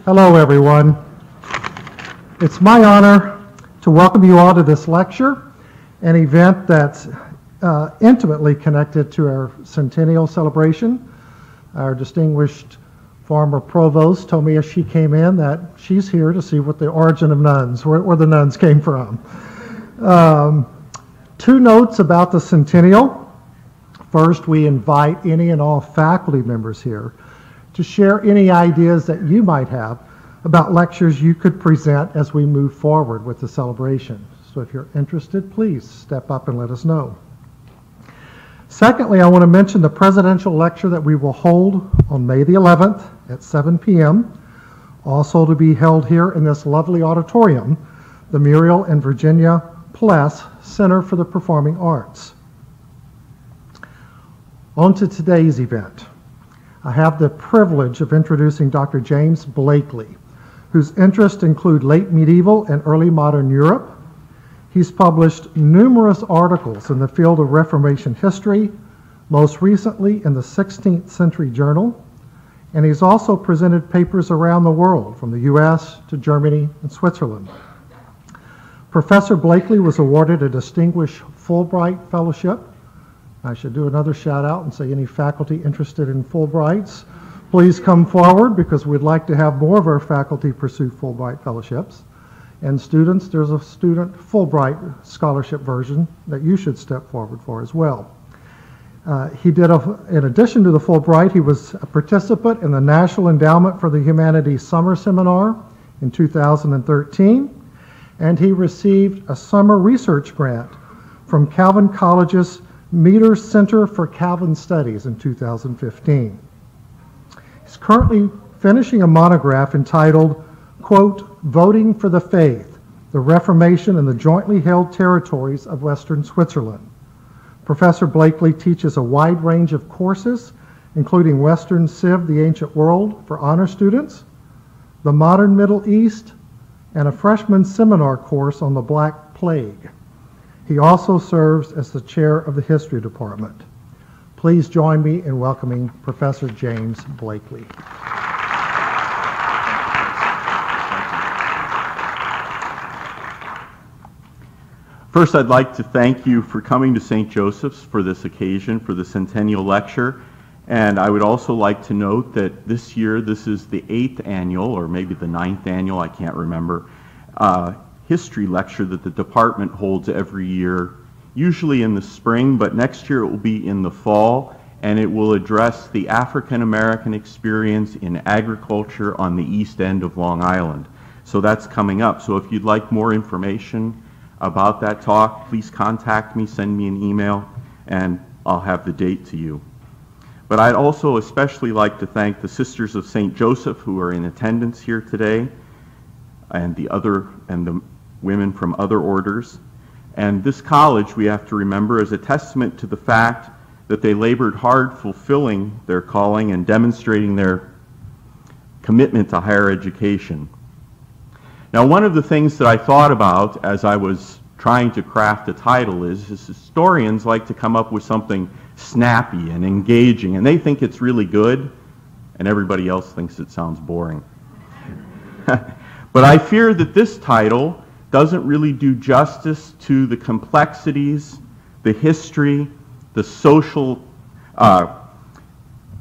Hello, everyone. It's my honor to welcome you all to this lecture, an event that's intimately connected to our centennial celebration. Our distinguished former provost told me as she came in that she's here to see what the origin of nuns, where the nuns came from. Two notes about the centennial. First, we invite any and all faculty members here to share any ideas that you might have about lectures you could present as we move forward with the celebration. So if you're interested, please step up and let us know. Secondly, I want to mention the presidential lecture that we will hold on May the 11th at 7 p.m., also to be held here in this lovely auditorium, the Muriel and Virginia Pless Center for the Performing Arts. On to today's event. I have the privilege of introducing Dr. James Blakeley, whose interests include late medieval and early modern Europe. He's published numerous articles in the field of Reformation history, most recently in the 16th Century Journal, and he's also presented papers around the world, from the US to Germany and Switzerland. Professor Blakeley was awarded a distinguished Fulbright Fellowship. I should do another shout out and say any faculty interested in Fulbrights, please come forward, because we'd like to have more of our faculty pursue Fulbright fellowships. And students, there's a student Fulbright scholarship version that you should step forward for as well. In addition to the Fulbright, he was a participant in the National Endowment for the Humanities Summer Seminar in 2013, and he received a summer research grant from Calvin College's Meter Center for Calvin Studies in 2015. He's currently finishing a monograph entitled, quote, Voting for the Faith, the Reformation in the Jointly Held Territories of Western Switzerland. Professor Blakeley teaches a wide range of courses, including Western Civ, the Ancient World for honor students, the Modern Middle East, and a freshman seminar course on the Black Plague. He also serves as the chair of the History Department. Please join me in welcoming Professor James Blakeley. First, I'd like to thank you for coming to St. Joseph's for this occasion, for the Centennial Lecture. And I would also like to note that this year, this is the 8th annual, or maybe the 9th annual, I can't remember, history lecture that the department holds every year, usually in the spring, but next year it will be in the fall, and it will address the African American experience in agriculture on the east end of Long Island. So that's coming up. So if you'd like more information about that talk, please contact me, send me an email, and I'll have the date to you. But I'd also especially like to thank the Sisters of St. Joseph who are in attendance here today, and the women from other orders. And this college, we have to remember, is a testament to the fact that they labored hard fulfilling their calling and demonstrating their commitment to higher education. Now, one of the things that I thought about as I was trying to craft a title is historians like to come up with something snappy and engaging, and they think it's really good, and everybody else thinks it sounds boring. But I fear that this title doesn't really do justice to the complexities, the history, the social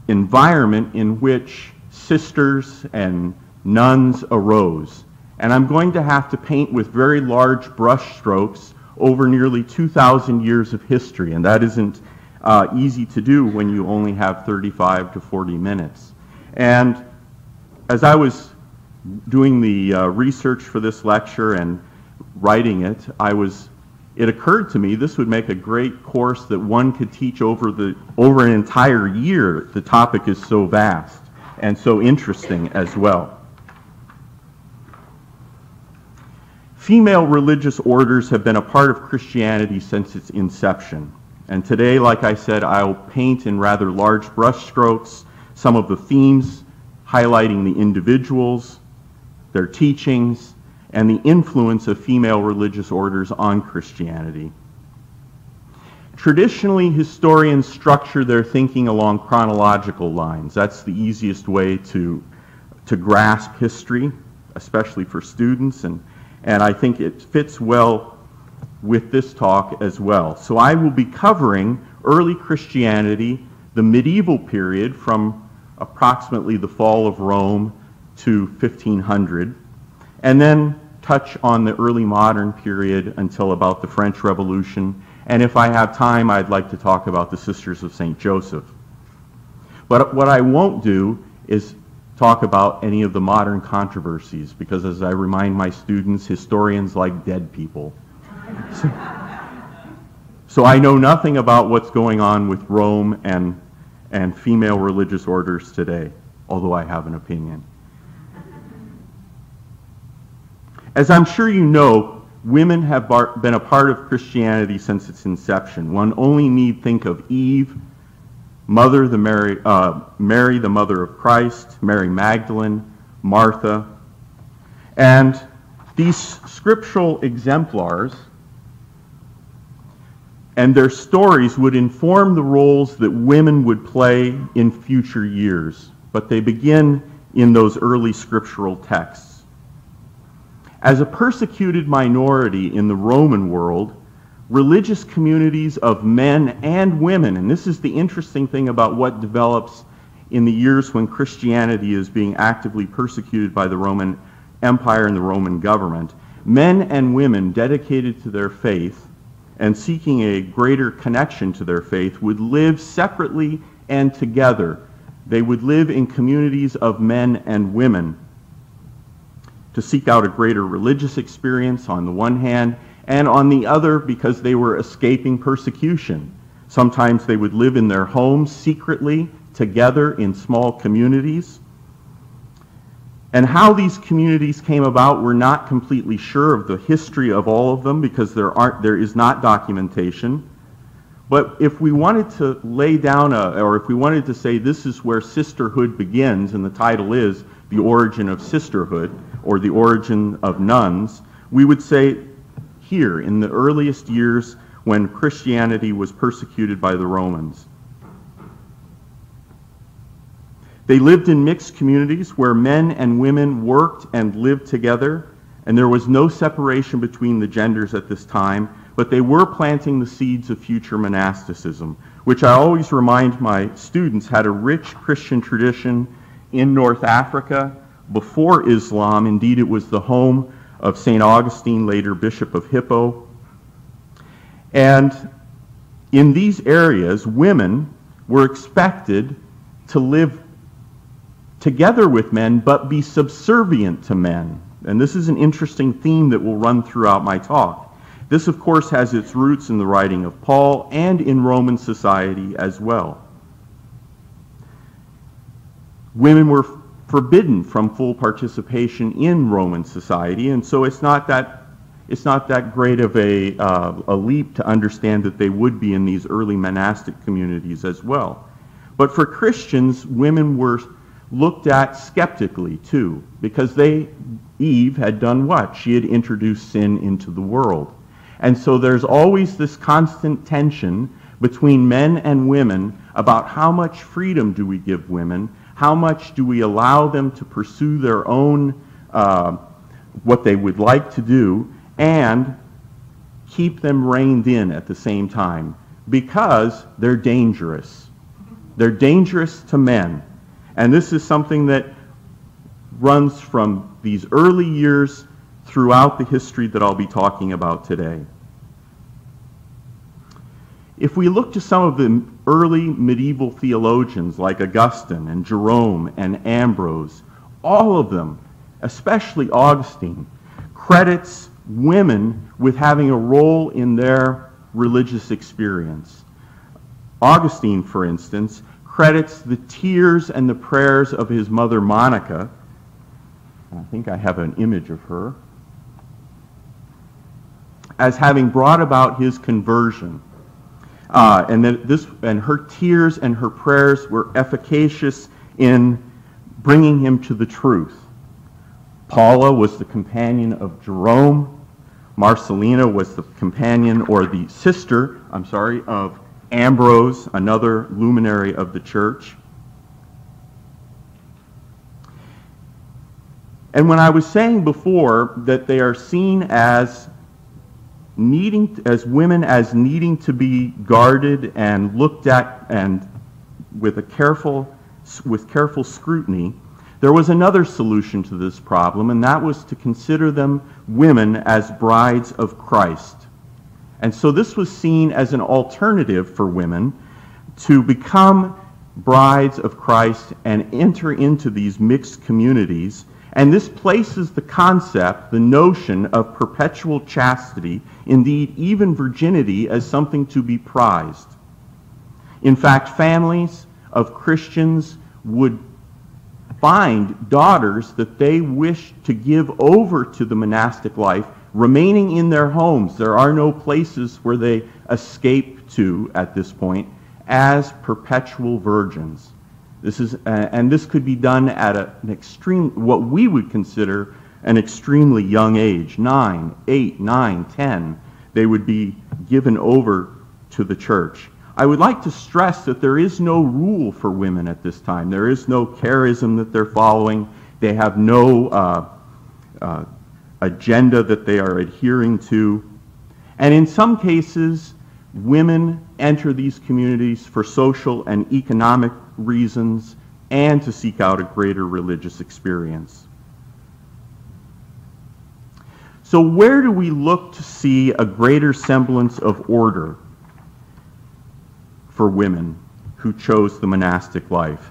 environment in which sisters and nuns arose. And I'm going to have to paint with very large brush strokes over nearly 2,000 years of history, and that isn't easy to do when you only have 35 to 40 minutes. And as I was doing the research for this lecture and writing it, it occurred to me this would make a great course that one could teach over an entire year. The topic is so vast and so interesting as well. Female religious orders have been a part of Christianity since its inception. And today, like I said, I'll paint in rather large brush strokes some of the themes, highlighting the individuals, their teachings, and the influence of female religious orders on Christianity. Traditionally, historians structure their thinking along chronological lines. That's the easiest way to to grasp history, especially for students, and I think it fits well with this talk as well. So I will be covering early Christianity, the medieval period from approximately the fall of Rome to 1500, and then touch on the early modern period until about the French Revolution, and if I have time, I'd like to talk about the Sisters of St. Joseph. But what I won't do is talk about any of the modern controversies, because as I remind my students, historians like dead people. So I know nothing about what's going on with Rome and female religious orders today, although I have an opinion. As I'm sure you know, women have been a part of Christianity since its inception. One only need think of Eve, Mary, the mother of Christ, Mary Magdalene, Martha, and these scriptural exemplars and their stories would inform the roles that women would play in future years, but they begin in those early scriptural texts. As a persecuted minority in the Roman world, religious communities of men and women, and this is the interesting thing about what develops in the years when Christianity is being actively persecuted by the Roman Empire and the Roman government, men and women dedicated to their faith and seeking a greater connection to their faith would live separately and together. They would live in communities of men and women to seek out a greater religious experience on the one hand, and on the other because they were escaping persecution. Sometimes they would live in their homes secretly together in small communities. And how these communities came about, we're not completely sure of the history of all of them because there is not documentation. But if we wanted to lay down or if we wanted to say this is where sisterhood begins, and the title is The Origin of Sisterhood, or The Origin of Nuns, we would say here in the earliest years when Christianity was persecuted by the Romans. They lived in mixed communities where men and women worked and lived together, and there was no separation between the genders at this time, but they were planting the seeds of future monasticism, which I always remind my students had a rich Christian tradition in North Africa before Islam. Indeed, it was the home of St. Augustine, later Bishop of Hippo. And in these areas, women were expected to live together with men, but be subservient to men. And this is an interesting theme that will run throughout my talk. This, of course, has its roots in the writing of Paul and in Roman society as well. Women were forbidden from full participation in Roman society, and so it's not that great of a leap to understand that they would be in these early monastic communities as well. But for Christians, women were looked at skeptically too, because Eve had done what? She had introduced sin into the world. And so there's always this constant tension between men and women about how much freedom do we give women, how much do we allow them to pursue their own, what they would like to do, and keep them reined in at the same time, because they're dangerous. They're dangerous to men. And this is something that runs from these early years throughout the history that I'll be talking about today. If we look to some of the early medieval theologians like Augustine and Jerome and Ambrose, all of them, especially Augustine, credits women with having a role in their religious experience. Augustine, for instance, credits the tears and the prayers of his mother Monica. I think I have an image of her, as having brought about his conversion. And her tears and her prayers were efficacious in bringing him to the truth. Paula was the companion of Jerome. Marcellina was the companion, or the sister, of Ambrose, another luminary of the church. And when I was saying before that they are seen as women as needing to be guarded and looked at and with careful scrutiny, there was another solution to this problem, and that was to consider them women as brides of Christ. And so this was seen as an alternative for women to become brides of Christ and enter into these mixed communities. And this places the concept, the notion of perpetual chastity, indeed even virginity, as something to be prized. In fact, families of Christians would find daughters that they wish to give over to the monastic life, remaining in their homes. There are no places where they escape to at this point, as perpetual virgins. This could be done at an extreme, what we would consider an extremely young age, 9, 8, 9, 10. They would be given over to the church. I would like to stress that there is no rule for women at this time. There is no charism that they're following. They have no agenda that they are adhering to. And in some cases, women enter these communities for social and economic reasons and to seek out a greater religious experience. So where do we look to see a greater semblance of order for women who chose the monastic life?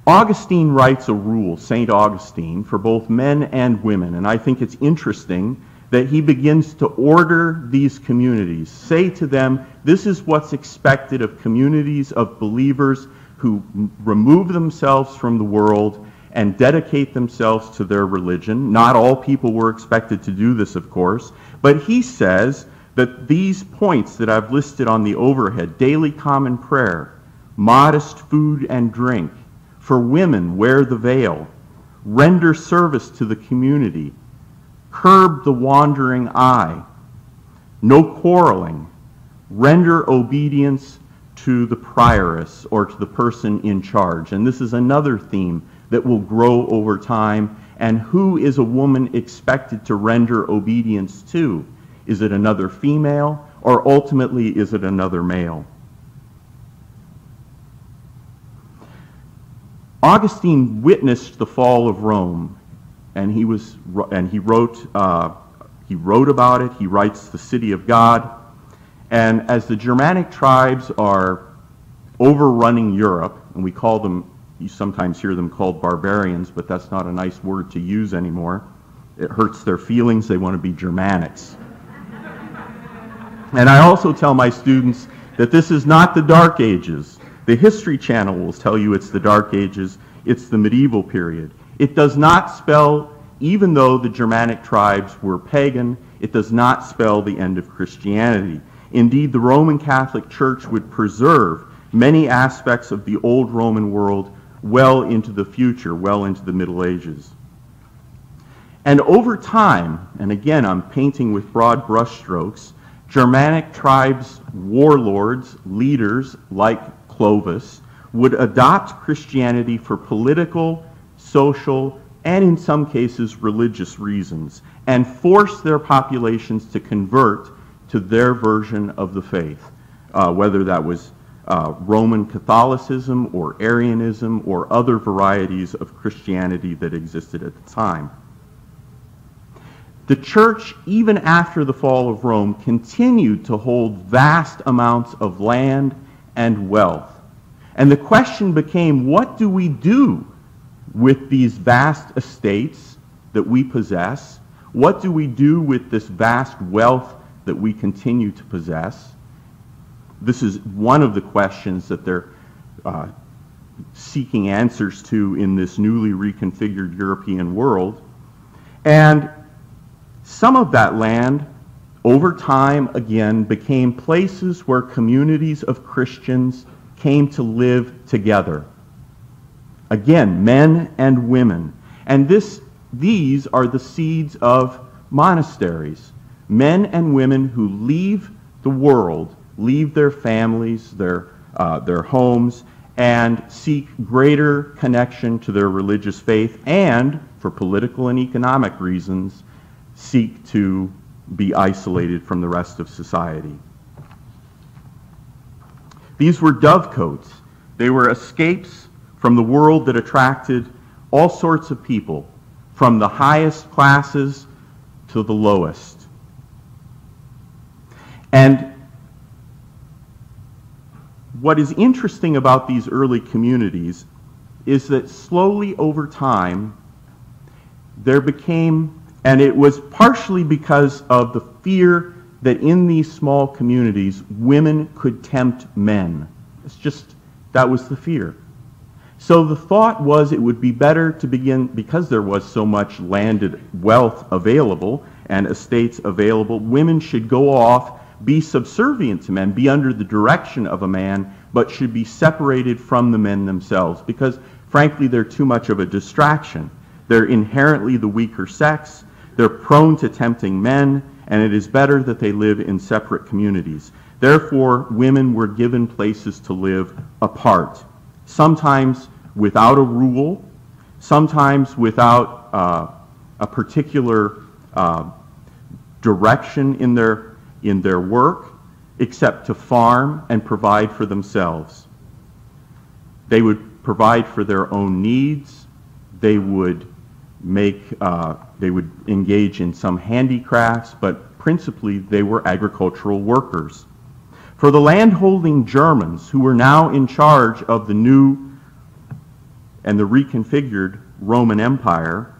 Augustine writes a rule, St. Augustine, for both men and women, and I think it's interesting that he begins to order these communities, say to them, this is what's expected of communities of believers who remove themselves from the world and dedicate themselves to their religion. Not all people were expected to do this, of course, but he says that these points that I've listed on the overhead, daily common prayer, modest food and drink, for women, wear the veil, render service to the community, curb the wandering eye, no quarreling, render obedience to the prioress or to the person in charge. And this is another theme that will grow over time. And who is a woman expected to render obedience to? Is it another female, or ultimately is it another male? Augustine witnessed the fall of Rome, and he wrote about it. He writes The City of God. And as the Germanic tribes are overrunning Europe, and we call them, you sometimes hear them called barbarians, but that's not a nice word to use anymore. It hurts their feelings. They want to be Germanics. And I also tell my students that this is not the Dark Ages. The History Channel will tell you it's the Dark Ages. It's the medieval period. It does not spell, even though the Germanic tribes were pagan, it does not spell the end of Christianity. Indeed, the Roman Catholic Church would preserve many aspects of the old Roman world well into the future, well into the Middle Ages. And over time, and again I'm painting with broad brushstrokes, Germanic tribes' warlords, leaders like Clovis, would adopt Christianity for political, social, and in some cases religious reasons, and force their populations to convert to their version of the faith, whether that was Roman Catholicism or Arianism or other varieties of Christianity that existed at the time. The church, even after the fall of Rome, continued to hold vast amounts of land and wealth. And the question became, what do we do with these vast estates that we possess? What do we do with this vast wealth that we continue to possess? This is one of the questions that they're seeking answers to in this newly reconfigured European world. And some of that land, over time, again, became places where communities of Christians came to live together. Again, men and women. And these are the seeds of monasteries. Men and women who leave the world, leave their families, their homes, and seek greater connection to their religious faith, and, for political and economic reasons, seek to be isolated from the rest of society. These were dovecotes. They were escapes from the world that attracted all sorts of people, from the highest classes to the lowest. And what is interesting about these early communities is that slowly over time, there became, and it was partially because of the fear that in these small communities, women could tempt men. It's just, that was the fear. So the thought was it would be better to begin, because there was so much landed wealth available and estates available, women should go off, be subservient to men, be under the direction of a man, but should be separated from the men themselves, because frankly they're too much of a distraction. They're inherently the weaker sex, they're prone to tempting men, and it is better that they live in separate communities. Therefore, women were given places to live apart, sometimes without a rule, sometimes without a particular direction in their work, except to farm and provide for themselves. They would provide for their own needs. They would engage in some handicrafts, but principally they were agricultural workers. For the landholding Germans, who were now in charge of the new and the reconfigured Roman Empire,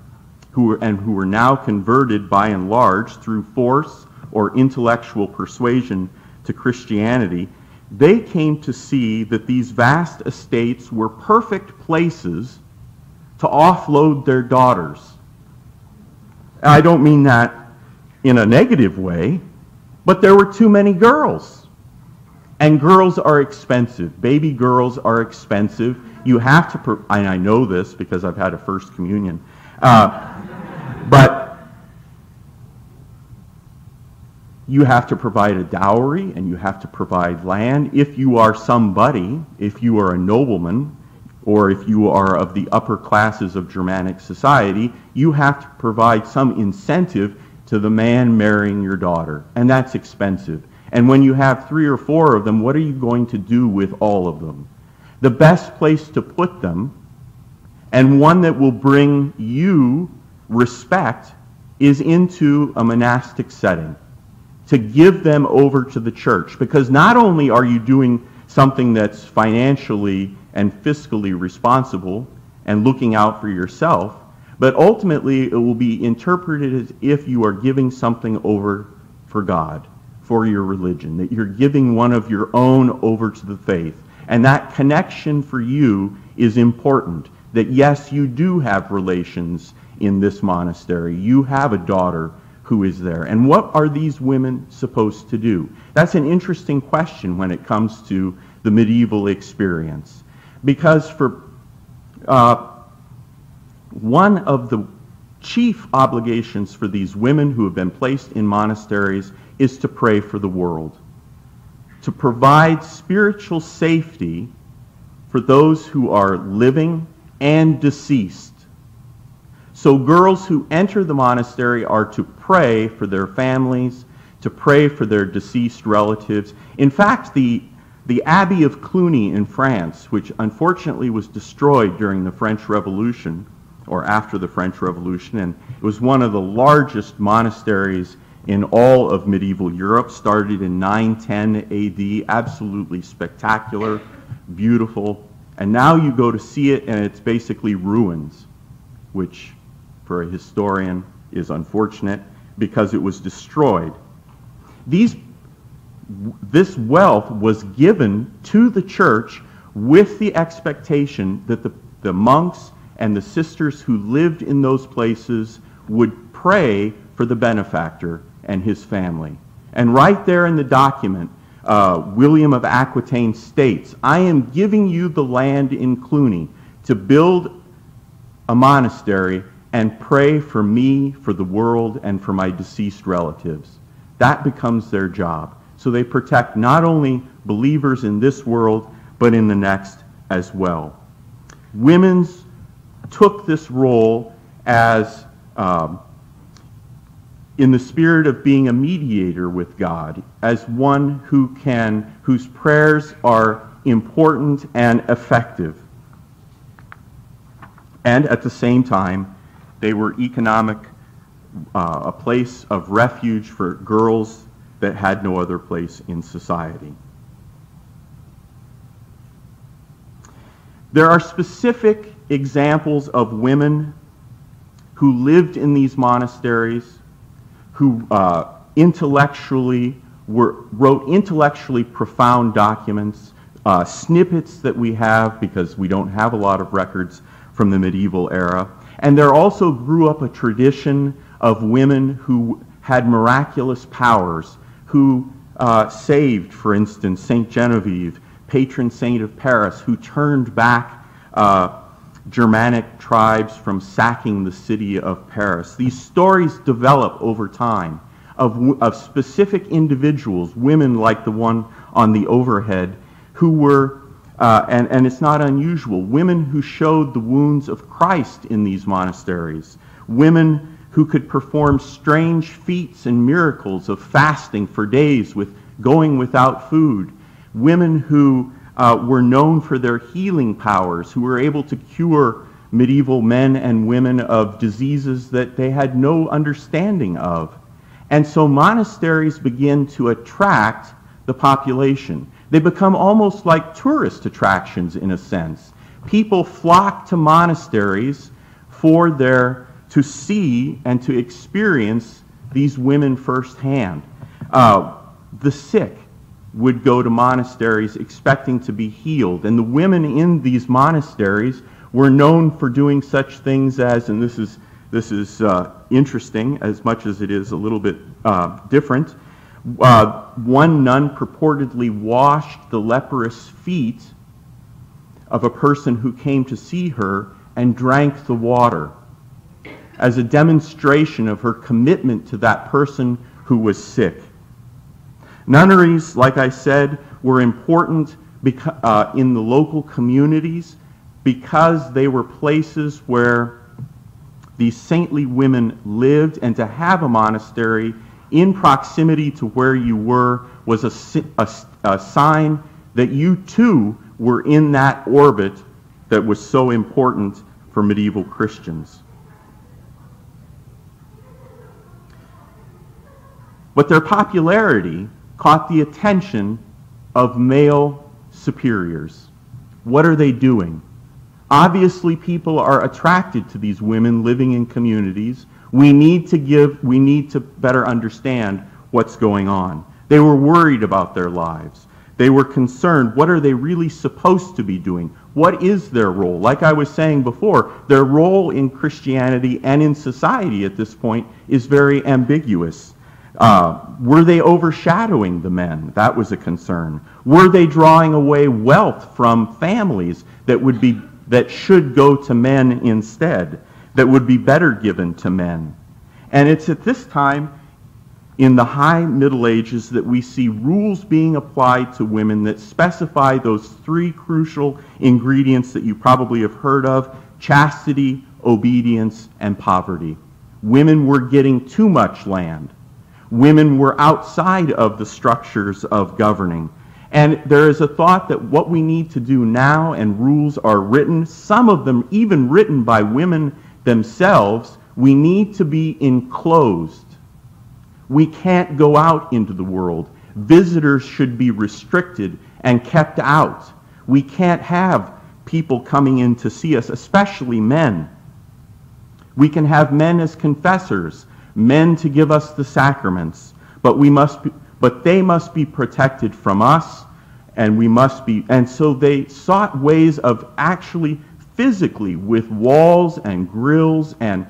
who were now converted by and large through force or intellectual persuasion to Christianity, they came to see that these vast estates were perfect places to offload their daughters. And I don't mean that in a negative way, but there were too many girls. And girls are expensive. Baby girls are expensive. You have to, and I know this because I've had a first communion, but you have to provide a dowry and you have to provide land. If you are somebody, if you are a nobleman, or if you are of the upper classes of Germanic society, you have to provide some incentive to the man marrying your daughter, and that's expensive. And when you have 3 or 4 of them, what are you going to do with all of them? The best place to put them, and one that will bring you respect, is into a monastic setting, to give them over to the church. Because not only are you doing something that's financially and fiscally responsible and looking out for yourself, but ultimately it will be interpreted as if you are giving something over for God, for your religion, that you're giving one of your own over to the faith. And that connection for you is important, that yes, you do have relations in this monastery. You have a daughter who is there. And what are these women supposed to do? That's an interesting question when it comes to the medieval experience. Because for one of the chief obligations for these women who have been placed in monasteries is to pray for the world, to provide spiritual safety for those who are living and deceased. So girls who enter the monastery are to pray for their families, to pray for their deceased relatives. In fact, the Abbey of Cluny in France, which unfortunately was destroyed during the French Revolution, or after the French Revolution, and it was one of the largest monasteries in all of medieval Europe, started in 910 AD, absolutely spectacular, beautiful, and now you go to see it and it's basically ruins, which for a historian is unfortunate because it was destroyed. This wealth was given to the church with the expectation that the monks and the sisters who lived in those places would pray for the benefactor and his family. And right there in the document, William of Aquitaine states, "I am giving you the land in Cluny to build a monastery and pray for me, for the world, and for my deceased relatives." That becomes their job. So they protect not only believers in this world, but in the next as well. Women took this role as in the spirit of being a mediator with God, as one whose prayers are important and effective. And at the same time, they were a place of refuge for girls that had no other place in society. There are specific examples of women who lived in these monasteries, who wrote intellectually profound documents, snippets that we have because we don't have a lot of records from the medieval era. And there also grew up a tradition of women who had miraculous powers, who saved, for instance, Saint Genevieve, patron saint of Paris, who turned back Germanic tribes from sacking the city of Paris. These stories develop over time of specific individuals, women like the one on the overhead, who were, and it's not unusual, women who showed the wounds of Christ in these monasteries, women who could perform strange feats and miracles of fasting for days with going without food, women who were known for their healing powers, who were able to cure medieval men and women of diseases that they had no understanding of. And so monasteries begin to attract the population. They become almost like tourist attractions in a sense. People flock to monasteries to see and to experience these women firsthand. The sick would go to monasteries expecting to be healed. And the women in these monasteries were known for doing such things as, and this is interesting as much as it is a little bit different. One nun purportedly washed the leprous feet of a person who came to see her and drank the water as a demonstration of her commitment to that person who was sick. Nunneries, like I said, were important in the local communities because they were places where these saintly women lived, and to have a monastery in proximity to where you were was a sign that you too were in that orbit that was so important for medieval Christians. But their popularity caught the attention of male superiors. What are they doing? Obviously, people are attracted to these women living in communities. We need to better understand what's going on. They were worried about their lives. They were concerned, what are they really supposed to be doing? What is their role? Like I was saying before, their role in Christianity and in society at this point is very ambiguous. Were they overshadowing the men? That was a concern. Were they drawing away wealth from families that should go to men instead, that would be better given to men? And it's at this time in the high Middle Ages that we see rules being applied to women that specify those three crucial ingredients that you probably have heard of: chastity, obedience, and poverty. Women were getting too much land. Women were outside of the structures of governing. And there is a thought that what we need to do now, and rules are written, some of them even written by women themselves, we need to be enclosed. We can't go out into the world. Visitors should be restricted and kept out. We can't have people coming in to see us, especially men. We can have men as confessors, men to give us the sacraments, but they must be protected from us, and so they sought ways of actually physically, with walls and grills and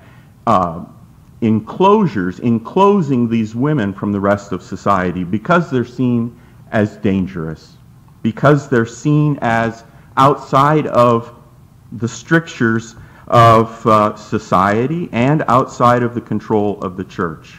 enclosures, enclosing these women from the rest of society, because they're seen as dangerous, because they're seen as outside of the strictures of society and outside of the control of the church.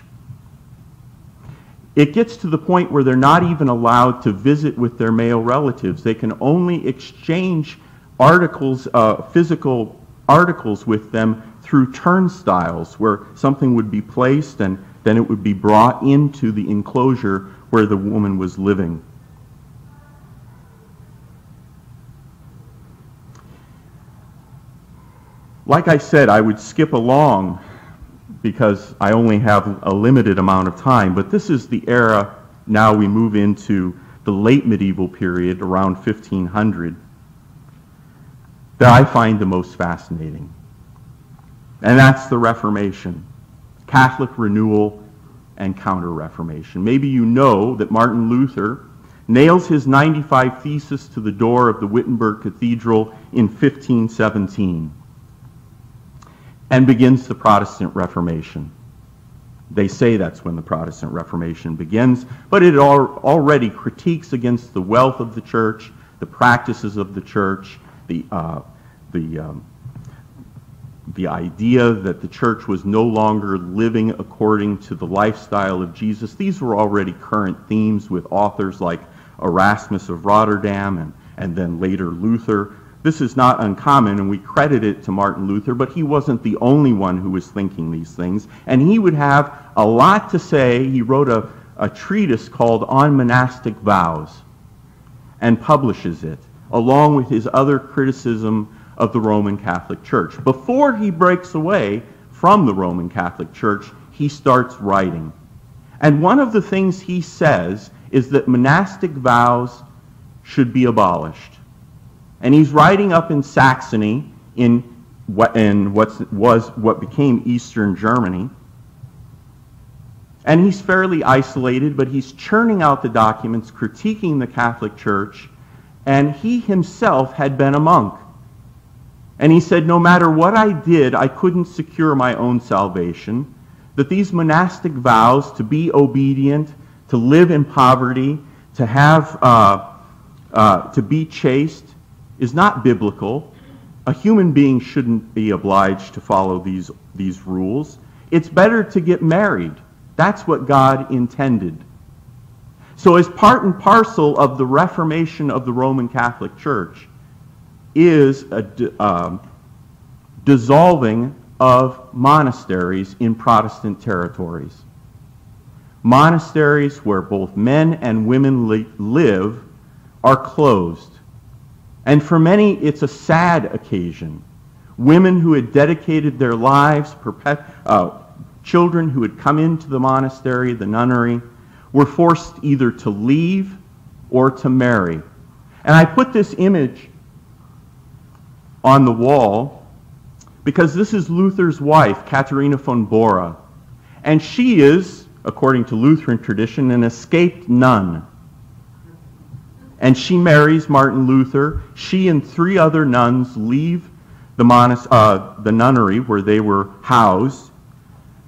It gets to the point where they're not even allowed to visit with their male relatives. They can only exchange articles, physical articles with them through turnstiles, where something would be placed and then it would be brought into the enclosure where the woman was living. Like I said, I would skip along because I only have a limited amount of time, but this is the era now we move into the late medieval period around 1500 that I find the most fascinating. And that's the Reformation, Catholic renewal and counter-reformation. Maybe you know that Martin Luther nails his 95 Theses to the door of the Wittenberg Cathedral in 1517 and begins the Protestant Reformation. They say that's when the Protestant Reformation begins, but it already critiques against the wealth of the church, the practices of the church, the idea that the church was no longer living according to the lifestyle of Jesus. These were already current themes with authors like Erasmus of Rotterdam and then later Luther. This is not uncommon, and we credit it to Martin Luther, but he wasn't the only one who was thinking these things. And he would have a lot to say. He wrote a treatise called On Monastic Vows and publishes it, along with his other criticism of the Roman Catholic Church. Before he breaks away from the Roman Catholic Church, he starts writing. And one of the things he says is that monastic vows should be abolished. And he's writing up in Saxony, in what became Eastern Germany. And he's fairly isolated, but he's churning out the documents, critiquing the Catholic Church, and he himself had been a monk. And he said, no matter what I did, I couldn't secure my own salvation, that these monastic vows to be obedient, to live in poverty, to have, to be chaste, is not biblical. A human being shouldn't be obliged to follow these rules. It's better to get married. That's what God intended. So as part and parcel of the Reformation of the Roman Catholic Church is a dissolving of monasteries in Protestant territories. Monasteries where both men and women live are closed. And for many, it's a sad occasion. Women who had dedicated their lives, children who had come into the monastery, the nunnery, were forced either to leave or to marry. And I put this image on the wall because this is Luther's wife, Katharina von Bora. And she is, according to Lutheran tradition, an escaped nun. And she marries Martin Luther. She and 3 other nuns leave the nunnery where they were housed.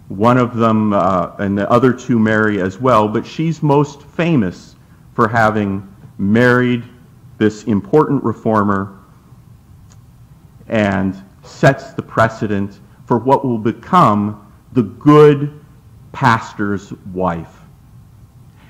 One of them and the other 2 marry as well, but she's most famous for having married this important reformer and sets the precedent for what will become the good pastor's wife.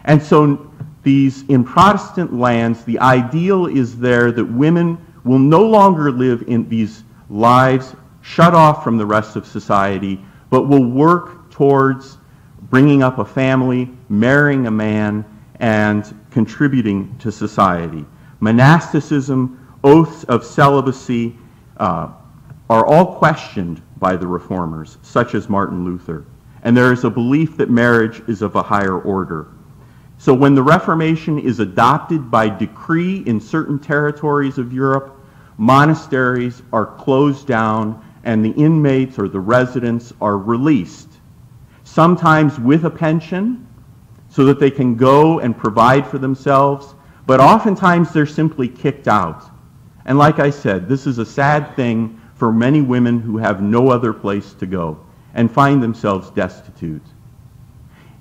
And so in Protestant lands, the ideal is there that women will no longer live in these lives shut off from the rest of society, but will work towards bringing up a family, marrying a man, and contributing to society. Monasticism, oaths of celibacy are all questioned by the reformers, such as Martin Luther. And there is a belief that marriage is of a higher order. So when the Reformation is adopted by decree in certain territories of Europe, monasteries are closed down and the inmates or the residents are released, sometimes with a pension so that they can go and provide for themselves, but oftentimes they're simply kicked out. And like I said, this is a sad thing for many women who have no other place to go and find themselves destitute.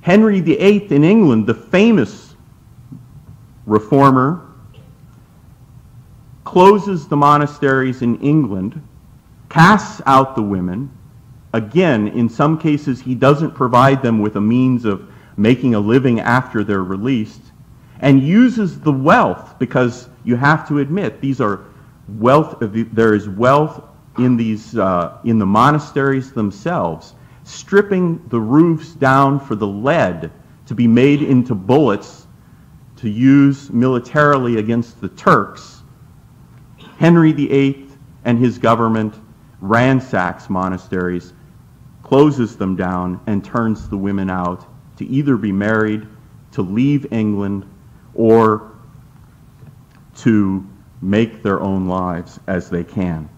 Henry VIII in England, the famous reformer, closes the monasteries in England, casts out the women. Again, in some cases, he doesn't provide them with a means of making a living after they're released, and uses the wealth, because you have to admit, these are there is wealth in the monasteries themselves, stripping the roofs down for the lead to be made into bullets to use militarily against the Turks. Henry VIII and his government ransacks monasteries, closes them down, and turns the women out to either be married, to leave England, or to make their own lives as they can.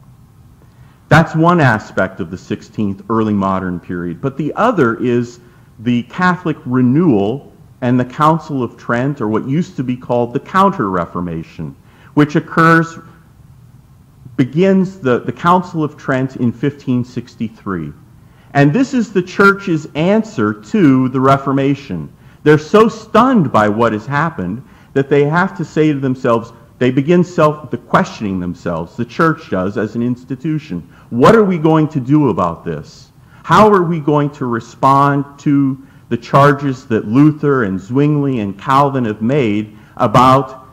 That's one aspect of the 16th early modern period. But the other is the Catholic renewal and the Council of Trent, or what used to be called the Counter-Reformation, which begins the Council of Trent in 1563. And this is the Church's answer to the Reformation. They're so stunned by what has happened that they have to say to themselves, they begin questioning themselves, the Church does as an institution. What are we going to do about this? How are we going to respond to the charges that Luther and Zwingli and Calvin have made about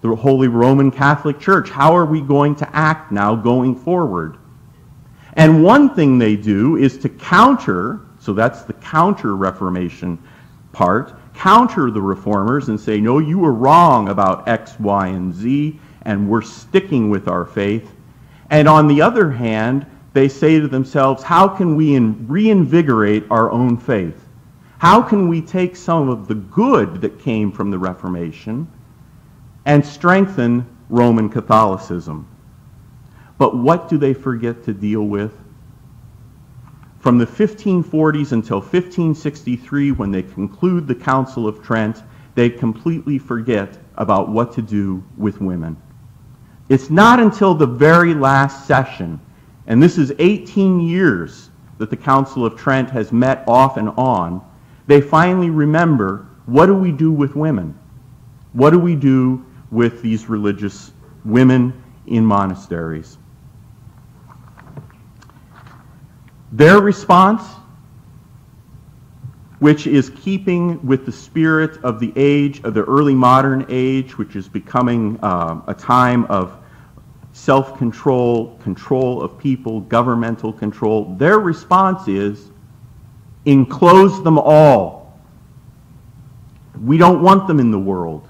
the Holy Roman Catholic Church? How are we going to act now going forward? And one thing they do is to counter, so that's the counter-Reformation part, counter the reformers and say, no, you were wrong about X, Y, and Z, and we're sticking with our faith. And on the other hand, they say to themselves, how can we reinvigorate our own faith? How can we take some of the good that came from the Reformation and strengthen Roman Catholicism? But what do they forget to deal with? From the 1540s until 1563, when they conclude the Council of Trent, they completely forget about what to do with women. It's not until the very last session, and this is 18 years that the Council of Trent has met off and on, they finally remember, what do we do with women? What do we do with these religious women in monasteries? Their response, which is keeping with the spirit of the age, of the early modern age, which is becoming a time of self-control, control of people, governmental control, their response is, enclose them all. We don't want them in the world.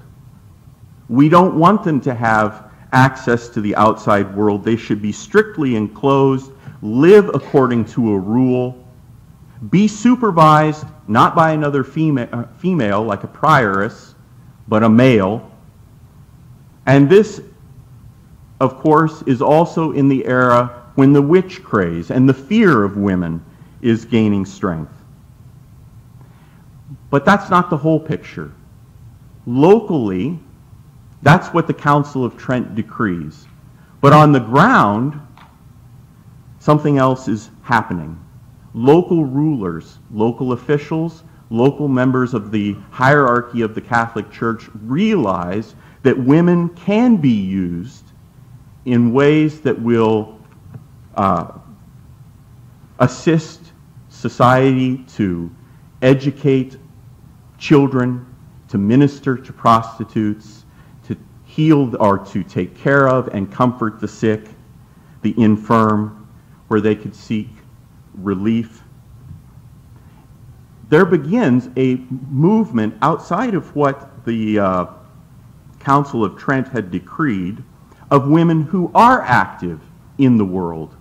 We don't want them to have access to the outside world. They should be strictly enclosed, live according to a rule, be supervised not by another female like a prioress, but a male. And this, of course, is also in the era when the witch craze and the fear of women is gaining strength. But that's not the whole picture. Locally, that's what the Council of Trent decrees. But on the ground, something else is happening. Local rulers, local officials, local members of the hierarchy of the Catholic Church realize that women can be used in ways that will assist society to educate children, to minister to prostitutes, to heal or to take care of and comfort the sick, the infirm, where they could seek relief. There begins a movement outside of what the Council of Trent had decreed of women who are active in the world.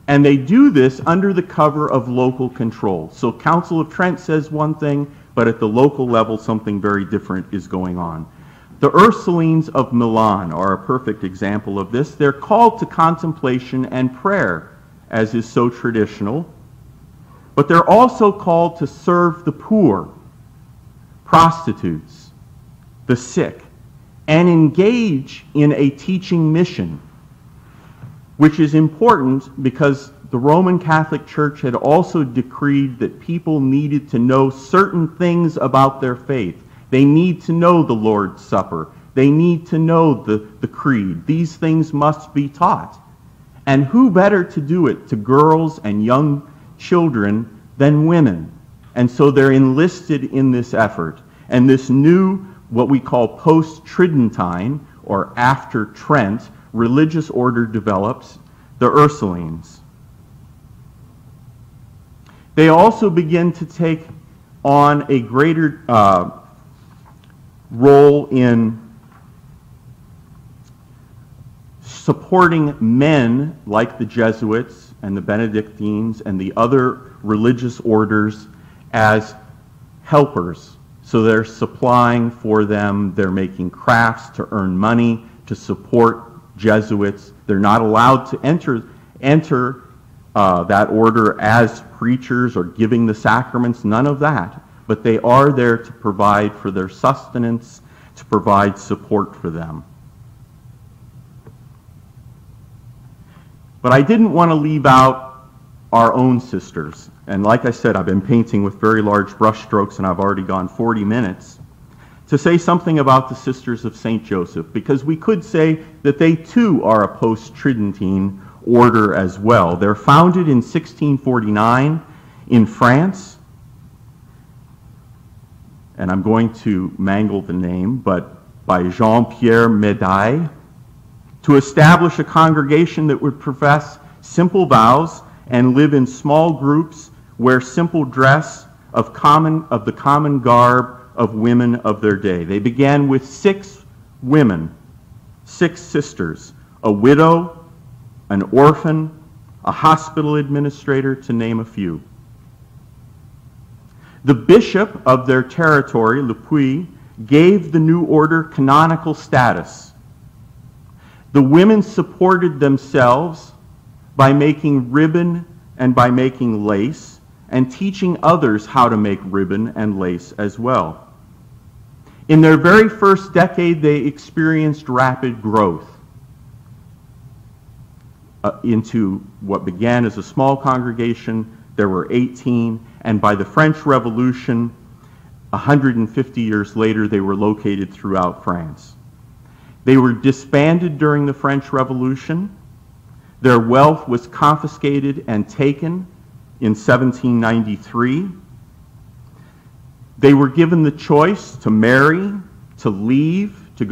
And they do this under the cover of local control. So Council of Trent says one thing, but at the local level something very different is going on. The Ursulines of Milan are a perfect example of this. They're called to contemplation and prayer, as is so traditional, but they're also called to serve the poor, prostitutes, the sick, and engage in a teaching mission, which is important because the Roman Catholic Church had also decreed that people needed to know certain things about their faith. They need to know the Lord's Supper. They need to know the creed. These things must be taught. And who better to do it to girls and young children than women? And so they're enlisted in this effort. And this new, what we call post-Tridentine, or after Trent, religious order develops, the Ursulines. They also begin to take on a greater role in supporting men like the Jesuits and the Benedictines and the other religious orders as helpers. So they're supplying for them, they're making crafts to earn money, to support Jesuits. They're not allowed to enter that order as preachers or giving the sacraments, none of that. But they are there to provide for their sustenance, to provide support for them. But I didn't want to leave out our own sisters. And like I said, I've been painting with very large brush strokes and I've already gone 40 minutes to say something about the Sisters of St. Joseph, because we could say that they too are a post-Tridentine order as well. They're founded in 1649 in France, and I'm going to mangle the name, but by Jean-Pierre Médaille, to establish a congregation that would profess simple vows and live in small groups, wear simple dress of the common garb of women of their day. They began with 6 women, 6 sisters, a widow, an orphan, a hospital administrator, to name a few. The bishop of their territory, Le Puy, gave the new order canonical status. The women supported themselves by making ribbon and by making lace, and teaching others how to make ribbon and lace as well. In their very first decade, they experienced rapid growth into what began as a small congregation. There were 18, and by the French Revolution, 150 years later, they were located throughout France. They were disbanded during the French Revolution. Their wealth was confiscated and taken in 1793. They were given the choice to marry, to leave, to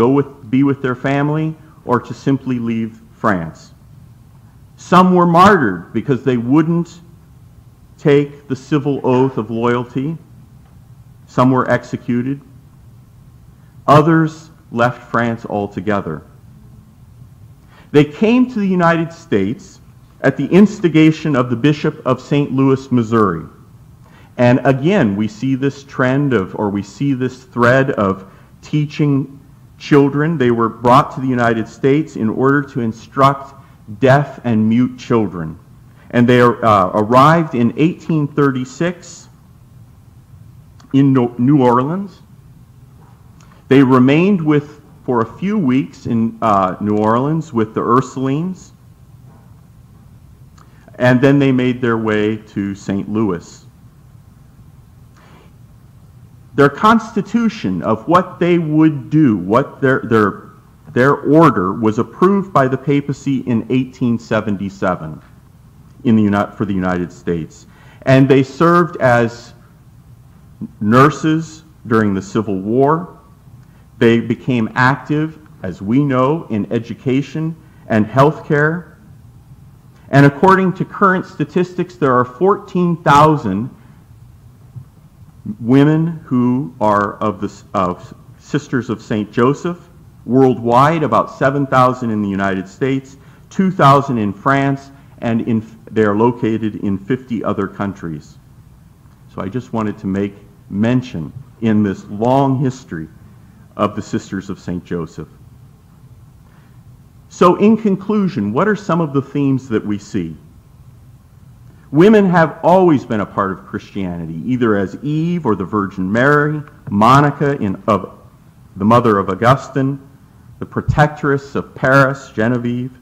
be with their family, or to simply leave France. Some were martyred because they wouldn't take the civil oath of loyalty. Some were executed. Others left France altogether. They came to the United States at the instigation of the Bishop of St. Louis, Missouri. And again, we see this trend we see this thread of teaching children. They were brought to the United States in order to instruct deaf and mute children. And they arrived in 1836 in New Orleans. They remained for a few weeks in New Orleans with the Ursulines, and then they made their way to St. Louis. Their constitution of what they would do, what their order was approved by the papacy in 1877 for the United States. And they served as nurses during the Civil War. They became active, as we know, in education and healthcare. And according to current statistics, there are 14,000 women who are of Sisters of St. Joseph. Worldwide, about 7,000 in the United States, 2,000 in France, and they are located in 50 other countries. So I just wanted to make mention in this long history of the Sisters of St. Joseph. So in conclusion, what are some of the themes that we see? Women have always been a part of Christianity, either as Eve or the Virgin Mary, Monica, the mother of Augustine, the protectress of Paris, Genevieve.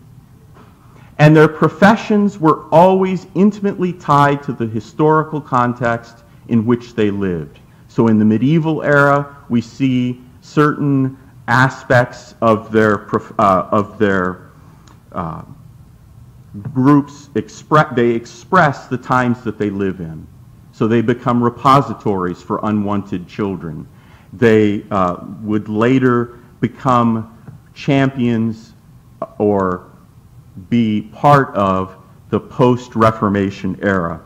And their professions were always intimately tied to the historical context in which they lived. So in the medieval era, we see certain aspects of their groups express the times that they live in. So they become repositories for unwanted children. They would later become champions or be part of the post-Reformation era.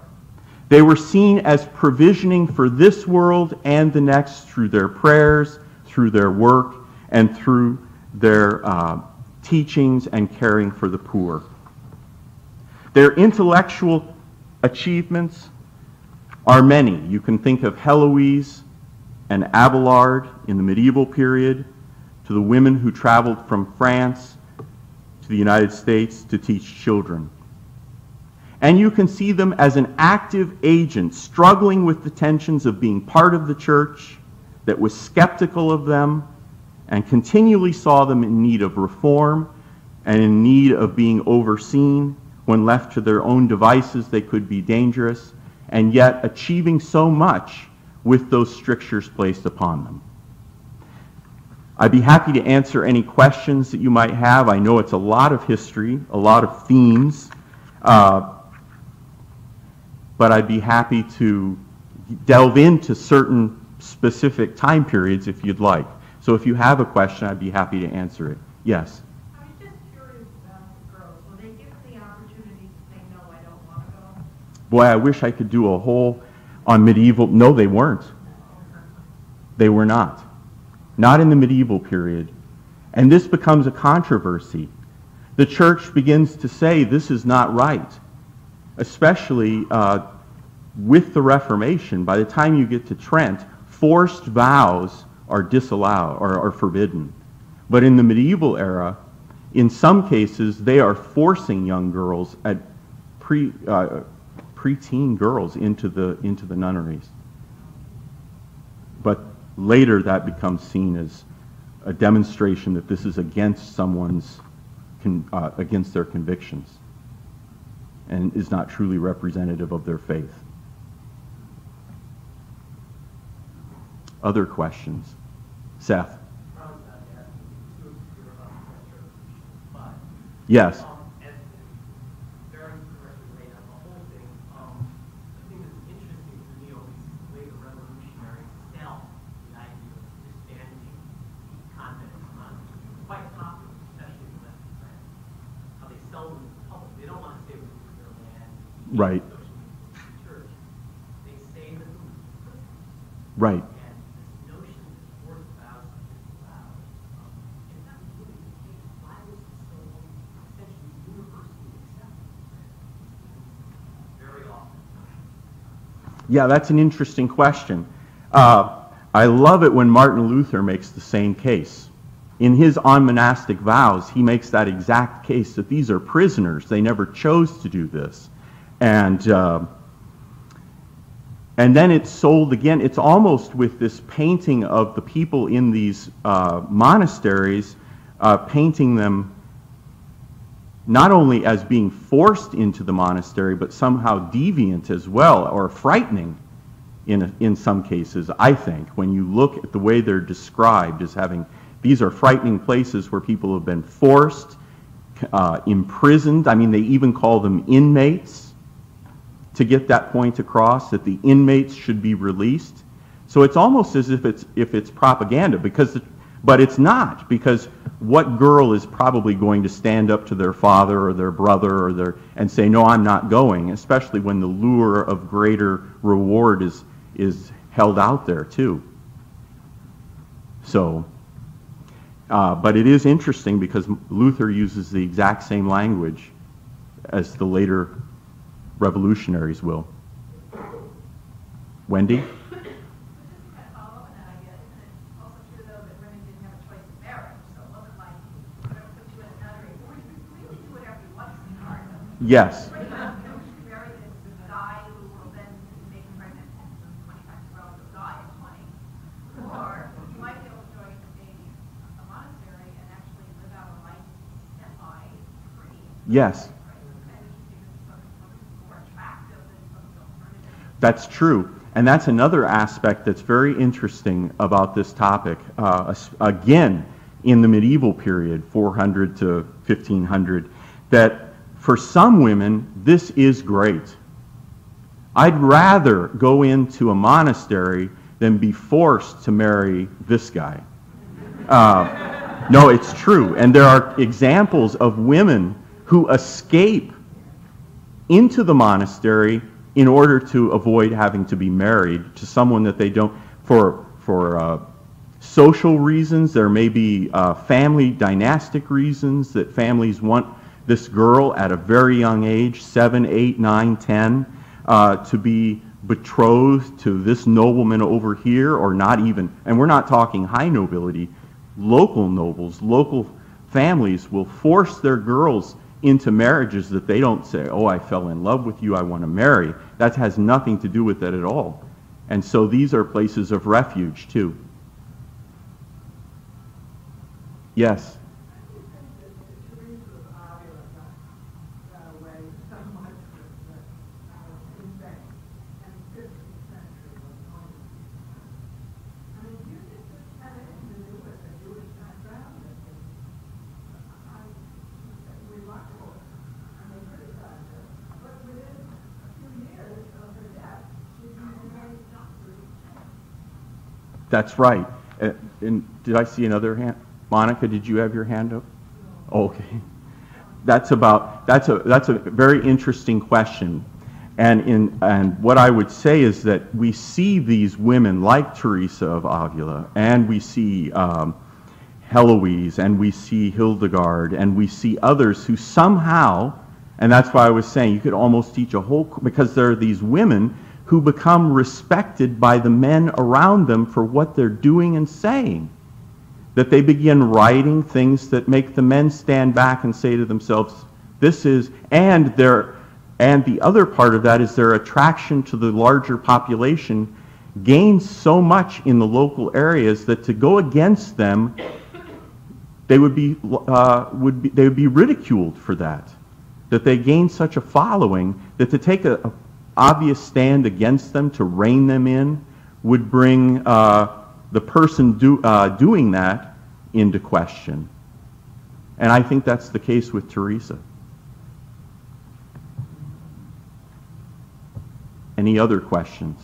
They were seen as provisioning for this world and the next through their prayers, through their work, and through their teachings and caring for the poor. Their intellectual achievements are many. You can think of Heloise and Abelard in the medieval period, to the women who traveled from France to the United States to teach children. And you can see them as an active agent struggling with the tensions of being part of the church that was skeptical of them and continually saw them in need of reform and in need of being overseen. When left to their own devices, they could be dangerous, and yet achieving so much with those strictures placed upon them. I'd be happy to answer any questions that you might have. I know it's a lot of history, a lot of themes, but I'd be happy to delve into certain specific time periods if you'd like. So if you have a question, I'd be happy to answer it. Yes? I was just curious about the girls. Were they given the opportunity to say, no, I don't want to go? Boy, I wish I could do a whole on medieval. No, they weren't. They were not. Not in the medieval period. And this becomes a controversy. The church begins to say this is not right, especially with the Reformation. By the time you get to Trent, forced vows are disallowed or are forbidden. But in the medieval era, in some cases, they are forcing young girls at preteen girls into the nunneries. But later that becomes seen as a demonstration that this is against someone's, against their convictions and is not truly representative of their faith. Other questions? Seth? Yes. Right. Right. Yeah, that's an interesting question. I love it when Martin Luther makes the same case. In his On Monastic Vows, he makes that exact case that these are prisoners. They never chose to do this. And then it's sold again. It's almost with this painting of the people in these monasteries, painting them not only as being forced into the monastery, but somehow deviant as well, or frightening in some cases, I think, when you look at the way they're described as having, these are frightening places where people have been forced, imprisoned. I mean, they even call them inmates to get that point across, that the inmates should be released. So it's almost as if it's propaganda, but it's not, because what girl is probably going to stand up to their father or their brother and say, no, I'm not going, especially when the lure of greater reward is held out there too. So, but it is interesting because Luther uses the exact same language as the later revolutionaries will. Wendy? Yes. Yes. That's true. And that's another aspect that's very interesting about this topic. Again, in the medieval period, 400 to 1500, that for some women, this is great. I'd rather go into a monastery than be forced to marry this guy. No, it's true. And there are examples of women who escape into the monastery in order to avoid having to be married to someone that they don't, for social reasons. There may be family dynastic reasons that families want this girl at a very young age, 7, 8, 9, 10, to be betrothed to this nobleman over here, or not even, and we're not talking high nobility, local nobles, local families will force their girls into marriages that they don't say, oh, I fell in love with you, I want to marry. That has nothing to do with it at all. And so these are places of refuge too. Yes? That's right. And did I see another hand? Monica, did you have your hand up? Okay. That's a very interesting question. And what I would say is that we see these women like Teresa of Avila, and we see Heloise, and we see Hildegard, and we see others who somehow, and that's why I was saying you could almost teach a whole, because there are these women who become respected by the men around them for what they're doing and saying. That they begin writing things that make the men stand back and say to themselves, this is, and the other part of that is their attraction to the larger population gains so much in the local areas that to go against them, they would be ridiculed for that. That they gain such a following that to take a obvious stand against them, to rein them in, would bring the person doing that into question. And I think that's the case with Teresa. Any other questions?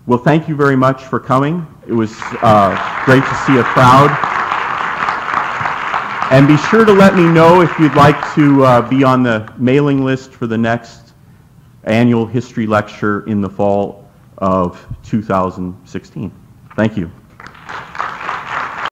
Well, thank you very much for coming. It was great to see a crowd. And be sure to let me know if you'd like to be on the mailing list for the next annual history lecture in the fall of 2016. Thank you.